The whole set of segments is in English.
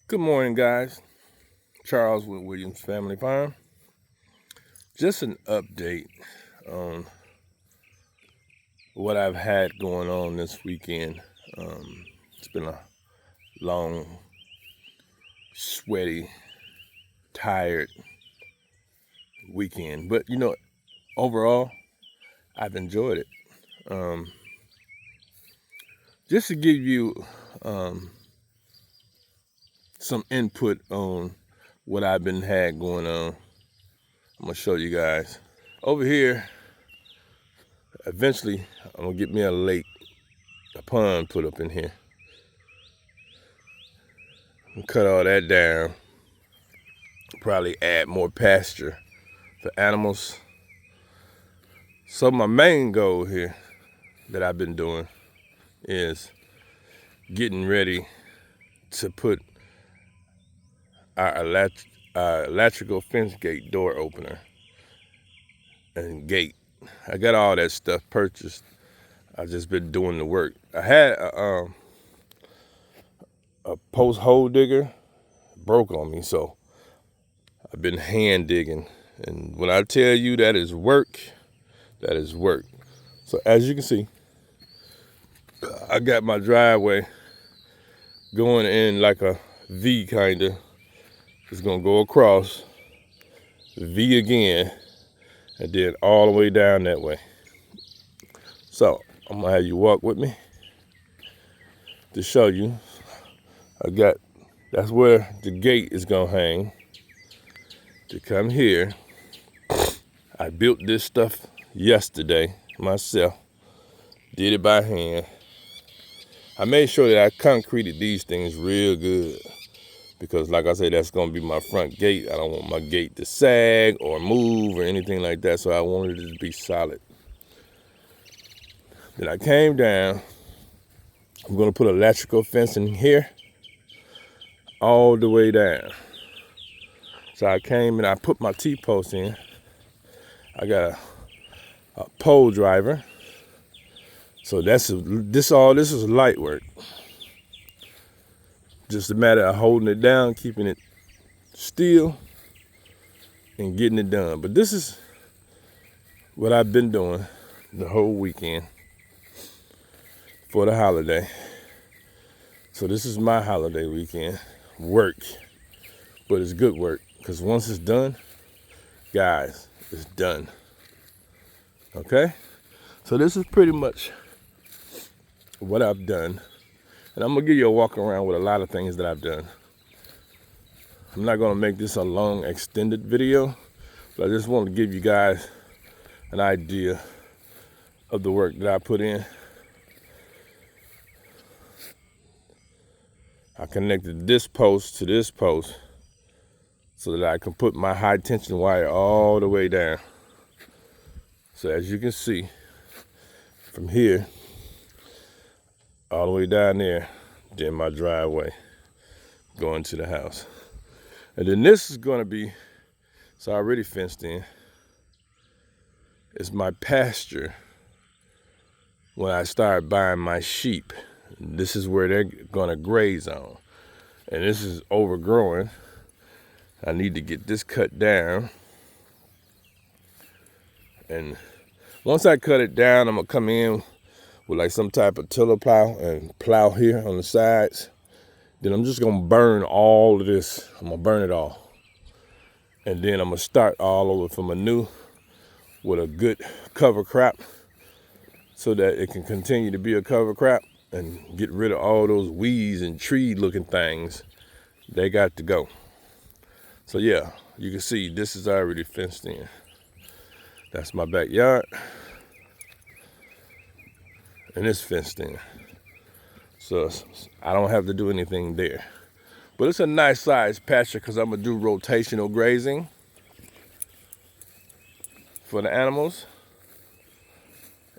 Good morning, guys. Charles with Williams Family Farm. Just an update on what I've had going on this weekend. It's been a long, sweaty, tired weekend, but overall, I've enjoyed it. Just to give you some input on what I've had going on, I'm gonna show you guys. Over here, eventually, I'm gonna get me a pond put up in here. Cut all that down. Probably add more pasture for animals. So my main goal here that I've been doing is getting ready to put our electrical fence gate door opener and gate. I got all that stuff purchased. I've just been doing the work. I had a post hole digger, broke on me, so I've been hand digging. And when I tell you that is work, that is work. So as you can see, I got my driveway going in like a V kinda. It's gonna go across, V again, and then all the way down that way. So I'm gonna have you walk with me to show you. That's where the gate is gonna hang. To come here, I built this stuff yesterday myself, did it by hand. I made sure that I concreted these things real good because, like I said, that's gonna be my front gate. I don't want my gate to sag or move or anything like that, so I wanted it to be solid. Then I came down. I'm gonna put electrical fencing here all the way down. So I came and I put my T-post in. I got a pole driver. So this is light work. Just a matter of holding it down, keeping it still, and getting it done. But this is what I've been doing the whole weekend for the holiday. So this is my holiday weekend work, but it's good work because once it's done, guys, it's done. Okay? So this is pretty much what I've done. And I'm gonna give you a walk around with a lot of things that I've done. I'm not gonna make this a long extended video, but I just want to give you guys an idea of the work that I put in. I connected this post to this post so that I can put my high tension wire all the way down. So as you can see, from here, all the way down there, then my driveway going to the house. And then this is gonna be, it's already fenced in. It's my pasture when I start buying my sheep. This is where they're gonna graze on. And this is overgrowing. I need to get this cut down. And once I cut it down, I'm gonna come in with like some type of tiller plow and plow here on the sides. Then I'm just gonna burn all of this. I'm gonna burn it all. And then I'm gonna start all over from anew with a good cover crop so that it can continue to be a cover crop and get rid of all those weeds and tree looking things. They got to go. So yeah, you can see this is already fenced in. That's my backyard. And it's fenced in. So I don't have to do anything there. But it's a nice sized pasture because I'm gonna do rotational grazing for the animals.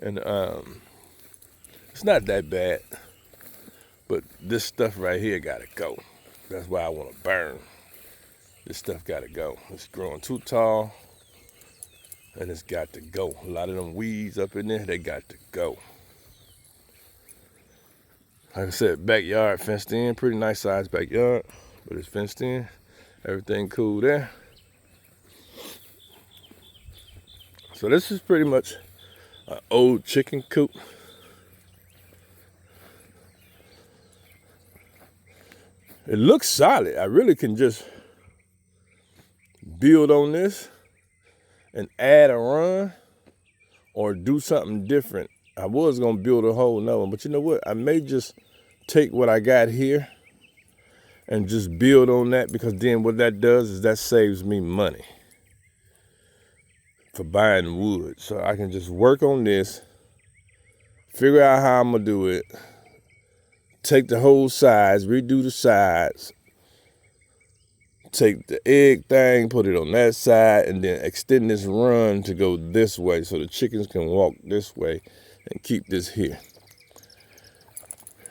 And it's not that bad. But this stuff right here gotta go. That's why I wanna burn. This stuff gotta go. It's growing too tall and it's got to go. A lot of them weeds up in there, they got to go. Like I said, backyard fenced in, pretty nice sized backyard. but it's fenced in. Everything cool there. So this is pretty much an old chicken coop. It looks solid. I really can just build on this and add a run or do something different. I was gonna build a whole nother one, but you know what? I may just take what I got here and just build on that, because then what that does is that saves me money for buying wood. So I can just work on this, figure out how I'm gonna do it, take the whole sides, redo the sides, take the egg thing, put it on that side, and then extend this run to go this way so the chickens can walk this way and keep this here.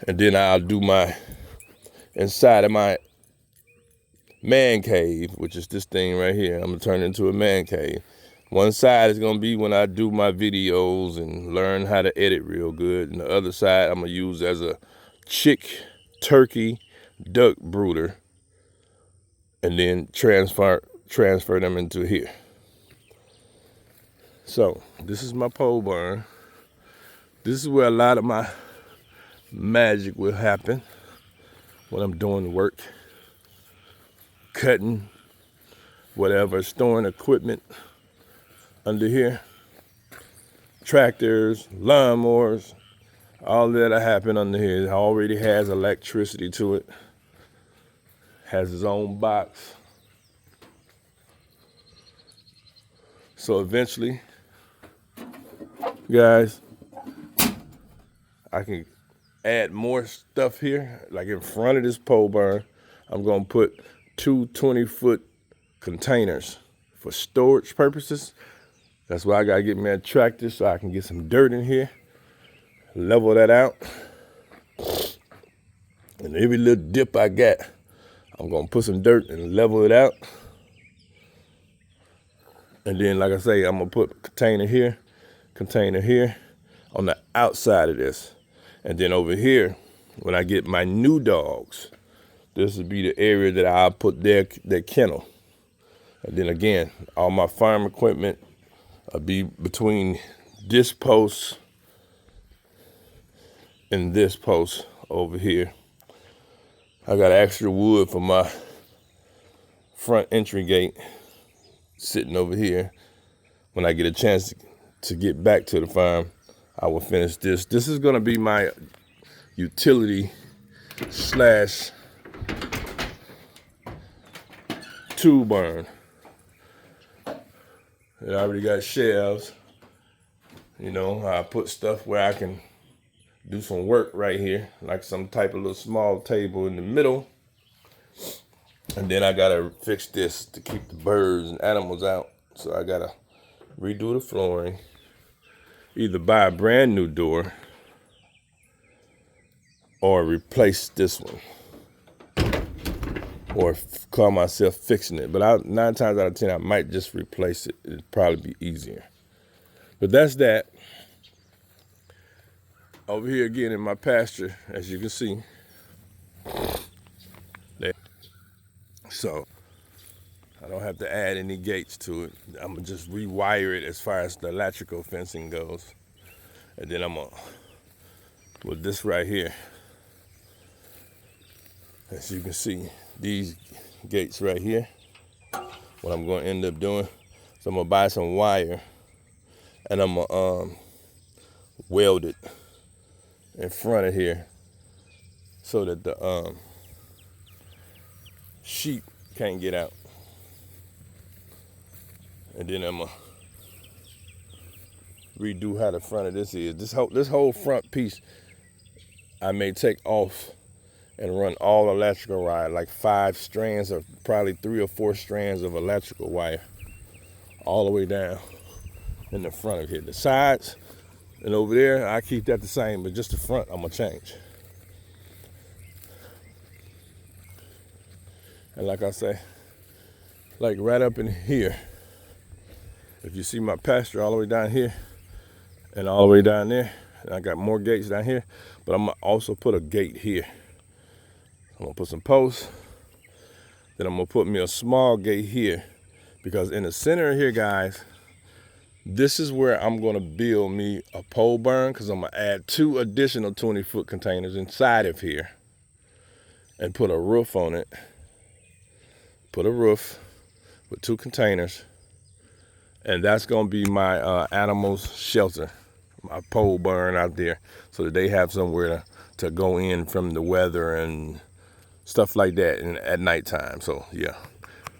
And then I'll do my inside of my man cave, which is this thing right here. I'm gonna turn it into a man cave. One side is gonna be when I do my videos and learn how to edit real good, and the other side I'm gonna use as a chick, turkey, duck brooder, and then transfer them into here. So this is my pole barn. This is where a lot of my magic will happen when I'm doing work, cutting, whatever, storing equipment under here. Tractors, lawnmowers, all that'll happen under here. It already has electricity to it. Has its own box. So eventually, guys, I can add more stuff here. Like in front of this pole barn, I'm gonna put 2 20-foot containers for storage purposes. That's why I gotta get me a tractor so I can get some dirt in here, level that out. And every little dip I got, I'm gonna put some dirt and level it out. And then, like I say, I'm gonna put a container here on the outside of this. And then over here, when I get my new dogs, this would be the area that I'll put their kennel. And then again, all my farm equipment will be between this post and this post over here. I got extra wood for my front entry gate sitting over here. When I get a chance to get back to the farm, I will finish this. This is gonna be my utility / tool barn. It already got shelves. You know, I put stuff where I can do some work right here, like some type of little small table in the middle. And then I gotta fix this to keep the birds and animals out. So I gotta redo the flooring, either buy a brand new door or replace this one, or call myself fixing it. But 9 times out of 10, I might just replace it. It'd probably be easier. But that's that. Over here again in my pasture, as you can see. So I don't have to add any gates to it. I'm gonna just rewire it as far as the electrical fencing goes. And then I'm gonna, with this right here, as you can see, these gates right here, what I'm gonna end up doing, so I'm gonna buy some wire and I'm gonna weld it in front of here so that the sheep can't get out. And then I'm gonna redo how the front of this is. This whole front piece, I may take off and run all electrical wire, like 5 strands or probably 3 or 4 strands of electrical wire all the way down in the front of here. The sides and over there, I keep that the same, but just the front, I'm gonna change. And like I say, like right up in here, if you see my pasture all the way down here and all the way down there, and I got more gates down here, but I'm gonna also put a gate here. I'm gonna put some posts Then I'm gonna put me a small gate here, because in the center here, guys, this is where I'm gonna build me a pole barn, because I'm gonna add 2 additional 20-foot containers inside of here and put a roof on it. Put a roof with 2 containers, and that's gonna be my animals shelter, my pole barn out there, so that they have somewhere to go in from the weather and stuff like that at nighttime. So yeah,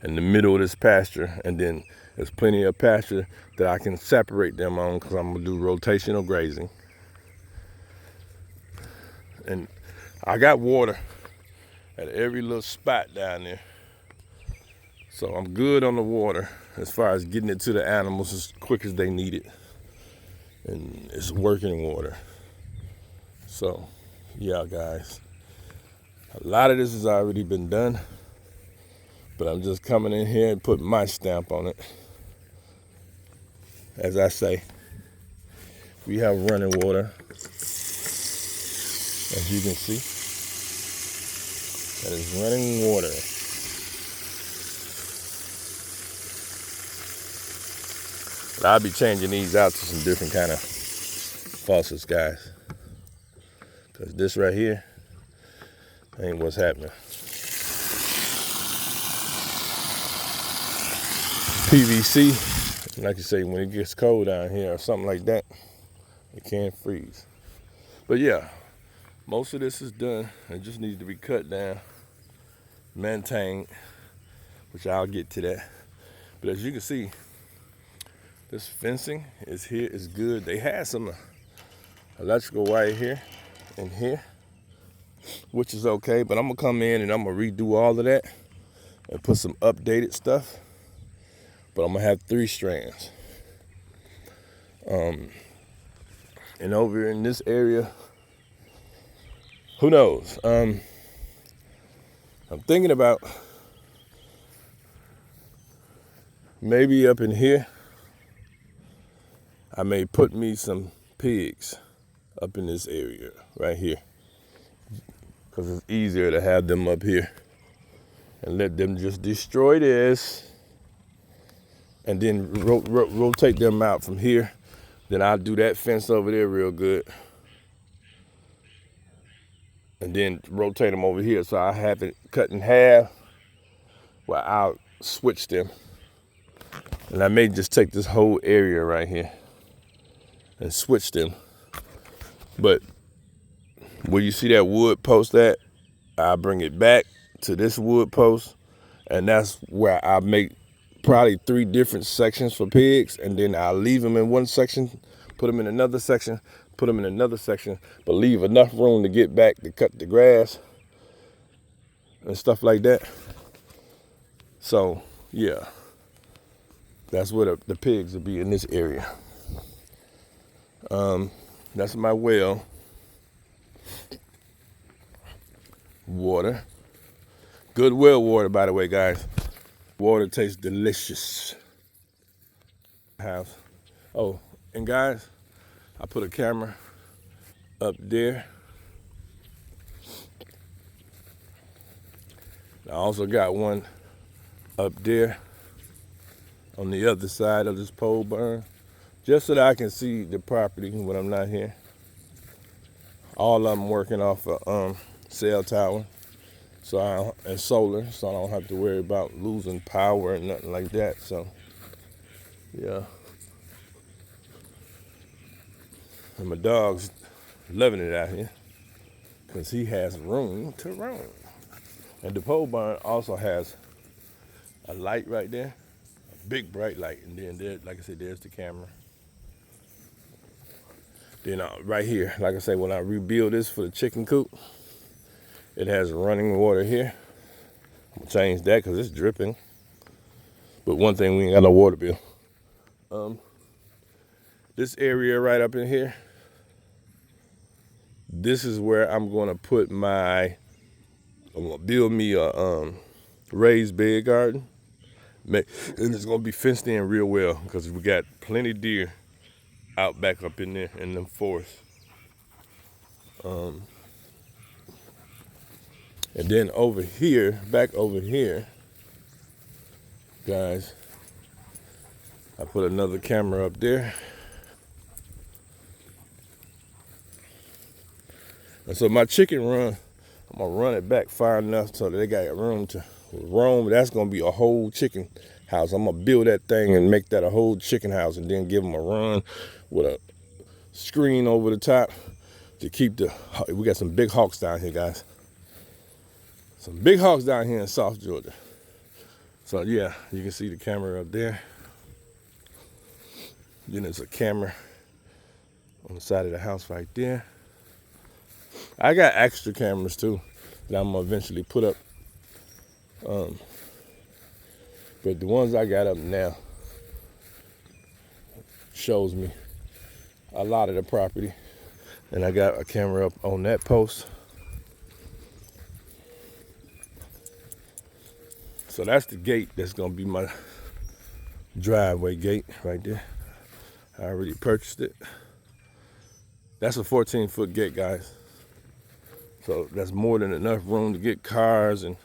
in the middle of this pasture, and then there's plenty of pasture that I can separate them on, because I'm gonna do rotational grazing. And I got water at every little spot down there, so I'm good on the water as far as getting it to the animals as quick as they need it, and it's working water. So yeah, guys, a lot of this has already been done, but I'm just coming in here and putting my stamp on it. As I say, we have running water, as you can see. That is running water. But I'll be changing these out to some different kind of faucets, guys, because this right here ain't what's happening. PVC, like you say, when it gets cold down here or something like that, it can freeze. But yeah, most of this is done. It just needs to be cut down, maintained, which I'll get to that. But as you can see, this fencing is here, is good. They had some electrical wire here and here, which is okay, but I'm gonna come in and I'm gonna redo all of that and put some updated stuff. But I'm gonna have 3 strands. And over in this area, who knows? I'm thinking about maybe up in here, I may put me some pigs up in this area right here, because it's easier to have them up here and let them just destroy this, and then rotate them out from here. Then I'll do that fence over there real good, and then rotate them over here. So I have it cut in half, where I'll switch them. And I may just take this whole area right here and switch them. But where you see that wood post at, I'll bring it back to this wood post, and that's where I make probably 3 different sections for pigs, and then I'll leave them in one section, put them in another section, put them in another section, but leave enough room to get back to cut the grass and stuff like that. So yeah, that's where the pigs will be, in this area. That's my well. Water. Good well water, by the way, guys. Water tastes delicious. House. Oh, and guys, I put a camera up there. I also got one up there on the other side of this pole barn, just so that I can see the property when I'm not here. All of them working off a cell tower, and solar, so I don't have to worry about losing power and nothing like that. So yeah, and my dog's loving it out here because he has room to roam. And the pole barn also has a light right there, a big bright light, and then there, like I said, there's the camera. Then right here, like I say, when I rebuild this for the chicken coop, it has running water here. I'm gonna change that because it's dripping. But one thing, we ain't got no water bill. This area right up in here, this is where I'm gonna put I'm gonna build me a raised bed garden. And it's gonna be fenced in real well, because we got plenty of deer out back up in there in them forests. And then over here, back over here, Guys, I put another camera up there. And so my chicken run, I'm gonna run it back far enough so that they got room to roam. That's gonna be a whole chicken house. I'm gonna build that thing and make that a whole chicken house, and then give them a run with a screen over the top to keep the, we got some big hawks down here, guys. Some big hawks down here in South Georgia. So yeah, you can see the camera up there. Then there's a camera on the side of the house right there. I got extra cameras too that I'm gonna eventually put up. But the ones I got up now shows me a lot of the property. And I got a camera up on that post. So that's the gate that's gonna be my driveway gate right there. I already purchased it. That's a 14-foot gate, guys. So that's more than enough room to get cars, and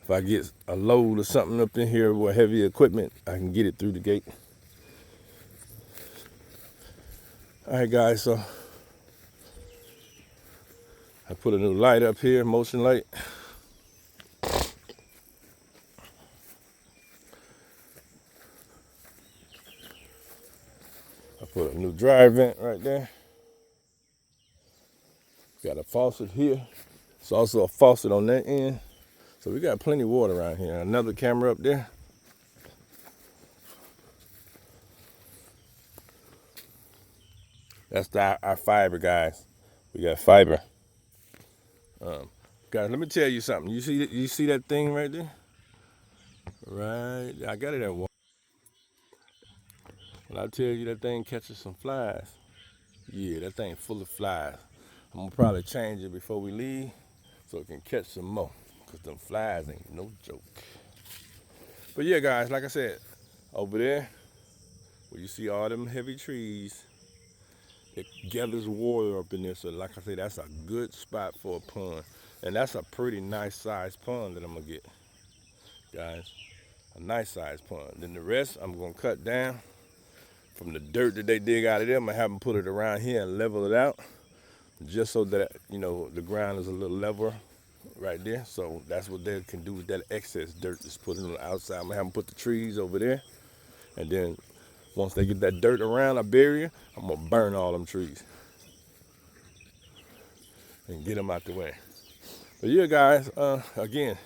if I get a load or something up in here with heavy equipment, I can get it through the gate. All right, guys, so I put a new light up here, motion light. I put a new dry vent right there. Got a faucet here. It's also a faucet on that end. So we got plenty of water around here. Another camera up there. That's our fiber, guys. We got fiber. Guys, let me tell you something. You see that thing right there? Right, I got it at one. When I tell you that thing catches some flies, yeah, that thing full of flies. I'm gonna probably change it before we leave so it can catch some more, because them flies ain't no joke. But yeah, guys, like I said, over there, where you see all them heavy trees, it gathers water up in there. So like I said, that's a good spot for a pond. And that's a pretty nice sized pond that I'm gonna get, guys. A nice sized pond. Then the rest, I'm gonna cut down from the dirt that they dig out of there. I'm gonna have them put it around here and level it out, just so that, you know, the ground is a little level right there. So that's what they can do with that excess dirt, just put it on the outside. I'm gonna have them put the trees over there, and then once they get that dirt around a barrier, I'm gonna burn all them trees and get them out the way. But yeah, guys, again,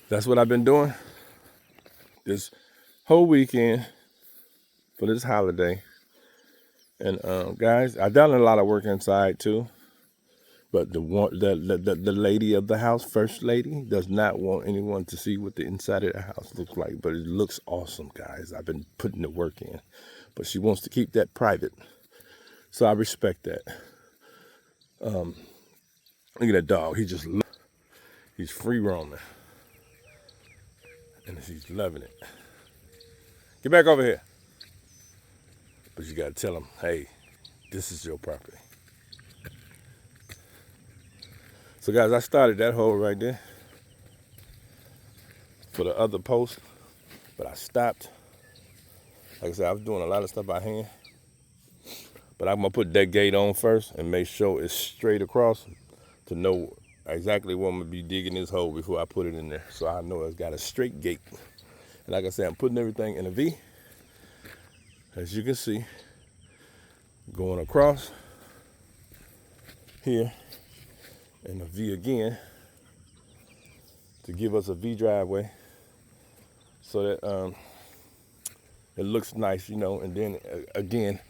that's what I've been doing this whole weekend for this holiday. And guys, I've done a lot of work inside too. But the lady of the house, first lady, does not want anyone to see what the inside of the house looks like. But it looks awesome, guys. I've been putting the work in. But she wants to keep that private. So I respect that. Look at that dog. He's free roaming. And he's loving it. Get back over here. But you gotta tell him, hey, this is your property. So guys, I started that hole right there for the other post, but I stopped. Like I said, I was doing a lot of stuff by hand. But I'm gonna put that gate on first and make sure it's straight across to know exactly where I'm gonna be digging this hole before I put it in there. So I know it's got a straight gate. And like I said, I'm putting everything in a V. As you can see, going across here and a V again to give us a V driveway so that it looks nice, you know. And then again,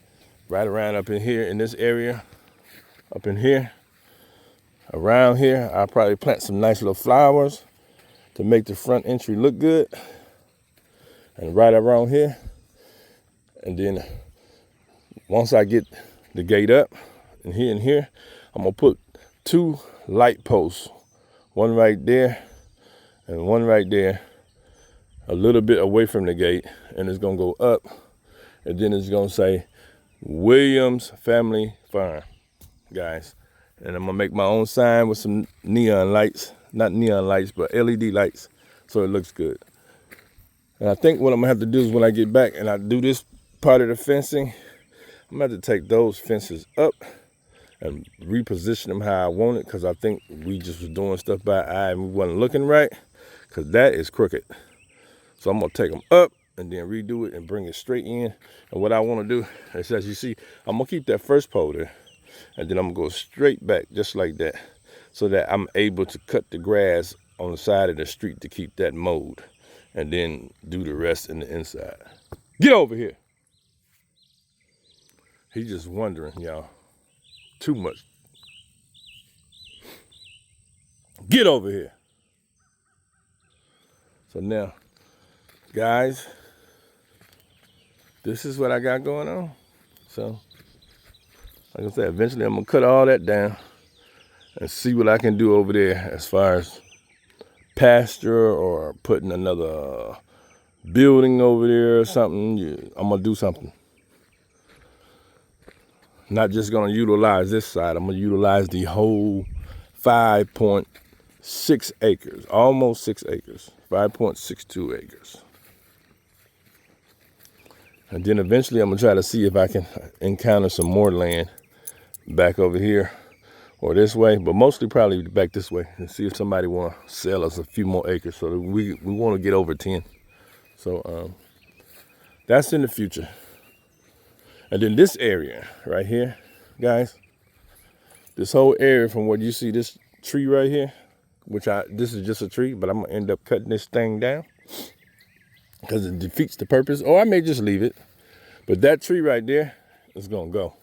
right around up in here in this area, up in here, around here, I'll probably plant some nice little flowers to make the front entry look good. And right around here, and then once I get the gate up and here, I'm gonna put 2 light posts, one right there and one right there, a little bit away from the gate, and it's gonna go up, and then it's gonna say Williams Family Farm, guys. And I'm gonna make my own sign with some neon lights, not neon lights, but LED lights so it looks good. And I think what I'm gonna have to do is when I get back and I do this part of the fencing, I'm gonna have to take those fences up and reposition them how I want it, because I think we just was doing stuff by eye and we wasn't looking right, because that is crooked. So I'm gonna take them up and then redo it and bring it straight in. And what I wanna do is, as you see, I'm gonna keep that first pole there, and then I'm gonna go straight back just like that, so that I'm able to cut the grass on the side of the street to keep that mowed, and then do the rest in the inside. Get over here. He's just wondering, y'all. Too much. Get over here. So now, guys, this is what I got going on. So, like I said, eventually I'm gonna cut all that down and see what I can do over there as far as pasture or putting another building over there or something. I'm gonna do something. Not just gonna utilize this side, I'm gonna utilize the whole 5.6 acres, almost 6 acres, 5.62 acres. And then eventually I'm gonna try to see if I can encounter some more land back over here or this way, but mostly probably back this way, and see if somebody wanna sell us a few more acres, so that we wanna get over 10. So that's in the future. And then this area right here, guys, this whole area from what you see, this tree right here, this is just a tree, but I'm gonna end up cutting this thing down because it defeats the purpose. Or I may just leave it, but that tree right there is gonna go.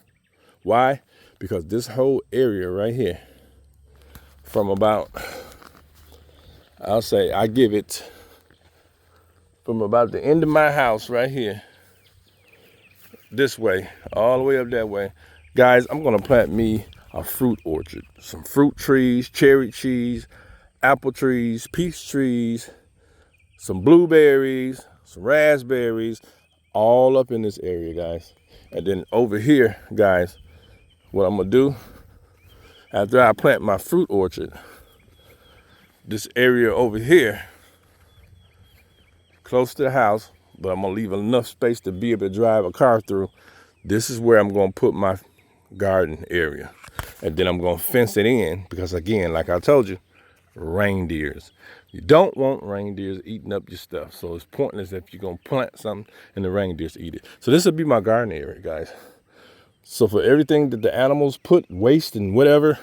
Why? Because this whole area right here, from about, I'll say, I give it from about the end of my house right here, this way, all the way up that way. Guys, I'm gonna plant me a fruit orchard. Some fruit trees, cherry trees, apple trees, peach trees, some blueberries, some raspberries, all up in this area, guys. And then over here, guys, what I'm gonna do, after I plant my fruit orchard, this area over here, close to the house, but I'm gonna leave enough space to be able to drive a car through. This is where I'm gonna put my garden area. And then I'm gonna fence it in, because again, like I told you, reindeers. You don't want reindeers eating up your stuff. So it's pointless if you're gonna plant something and the reindeers eat it. So this will be my garden area, guys. So for everything that the animals put, waste and whatever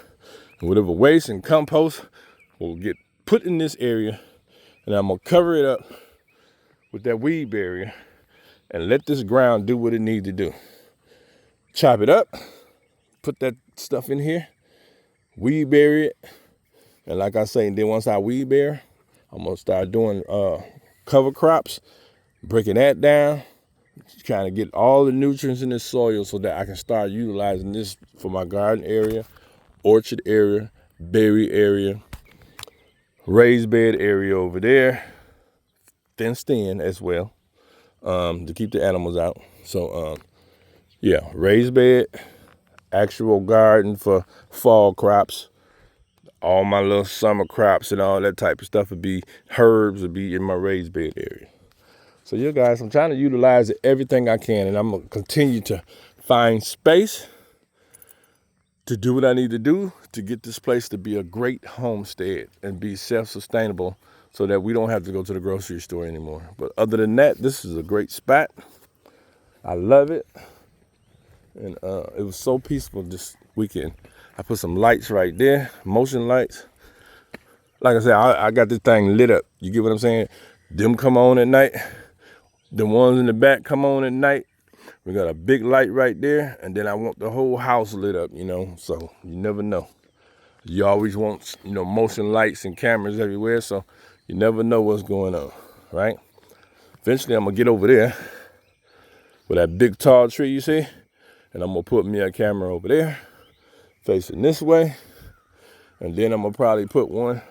waste and compost will get put in this area, and I'm gonna cover it up with that weed barrier and let this ground do what it needs to do. Chop it up, put that stuff in here, weed barrier it, and like I say, then once I weed barrier, I'm gonna start doing cover crops, breaking that down, trying to get all the nutrients in this soil so that I can start utilizing this for my garden area, orchard area, berry area, raised bed area over there, fenced in as well, to keep the animals out. So yeah, raised bed, actual garden for fall crops, all my little summer crops and all that type of stuff would be, herbs would be in my raised bed area. So yeah, guys, I'm trying to utilize everything I can, and I'm gonna continue to find space to do what I need to do to get this place to be a great homestead and be self-sustainable, so that we don't have to go to the grocery store anymore. But other than that, this is a great spot. I love it. And it was so peaceful this weekend. I put some lights right there, motion lights. Like I said, I got this thing lit up. You get what I'm saying? Them come on at night. The ones in the back come on at night. We got a big light right there. And then I want the whole house lit up, so you never know. You always want, motion lights and cameras everywhere, so you never know what's going on, right? Eventually, I'm going to get over there with that big tall tree you see, and I'm going to put me a camera over there facing this way, and then I'm going to probably put one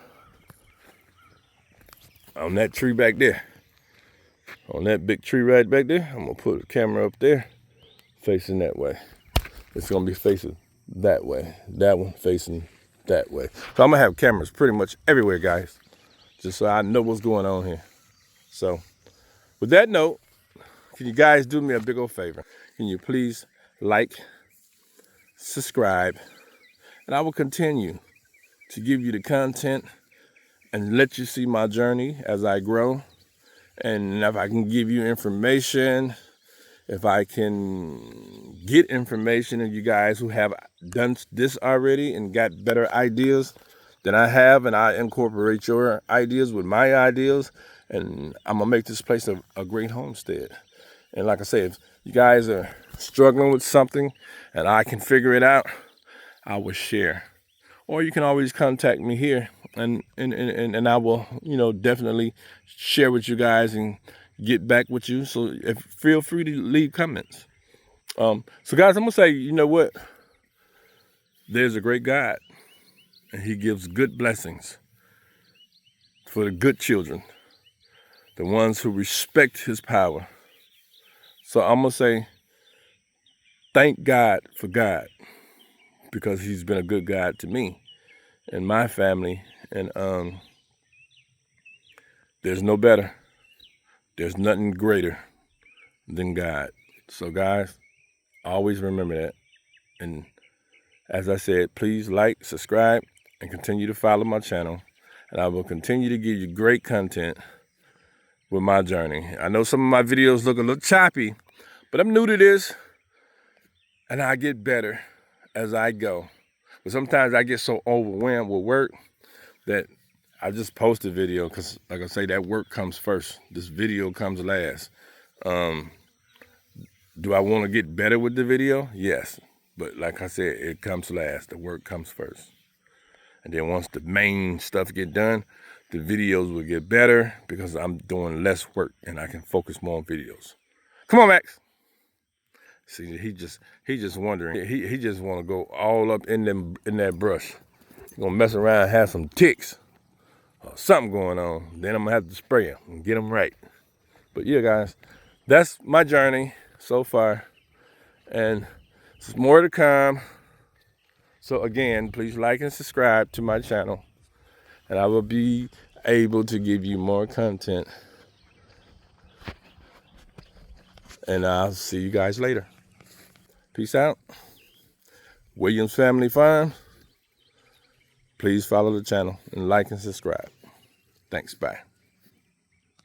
on that tree back there. On that big tree right back there, I'm going to put a camera up there facing that way. It's going to be facing that way. That one facing that way. So I'm going to have cameras pretty much everywhere, guys. just so I know what's going on here. So with that note, can you guys do me a big old favor? Can you please like, subscribe, and I will continue to give you the content and let you see my journey as I grow. And if I can give you information, if I can get information of you guys who have done this already and got better ideas than I have, and I incorporate your ideas with my ideas, and I'm gonna make this place a great homestead. And like I say, if you guys are struggling with something and I can figure it out, I will share. Or you can always contact me here, and I will, definitely share with you guys and get back with you. So feel free to leave comments. So guys, I'm gonna say, you know what? There's a great God, and He gives good blessings for the good children, the ones who respect His power. So I'm gonna say, thank God for God, because He's been a good God to me and my family, and there's no better. There's nothing greater than God. So guys, always remember that. And as I said, please like, subscribe, and continue to follow my channel. And I will continue to give you great content with my journey. I know some of my videos look a little choppy, but I'm new to this, and I get better as I go. But sometimes I get so overwhelmed with work that I just post a video because, like I say, that work comes first. This video comes last. Do I want to get better with the video? Yes. But like I said, it comes last. The work comes first. And then once the main stuff get done, the videos will get better because I'm doing less work and I can focus more on videos. Come on, Max. See, he just wondering. He just want to go all up in that brush. He's gonna mess around and have some ticks or something going on. Then I'm gonna have to spray him and get him right. But yeah, guys, that's my journey so far, and there's more to come. So again, please like and subscribe to my channel, and I will be able to give you more content. And I'll see you guys later. Peace out. Williams Family Farm. Please follow the channel and like and subscribe. Thanks. Bye.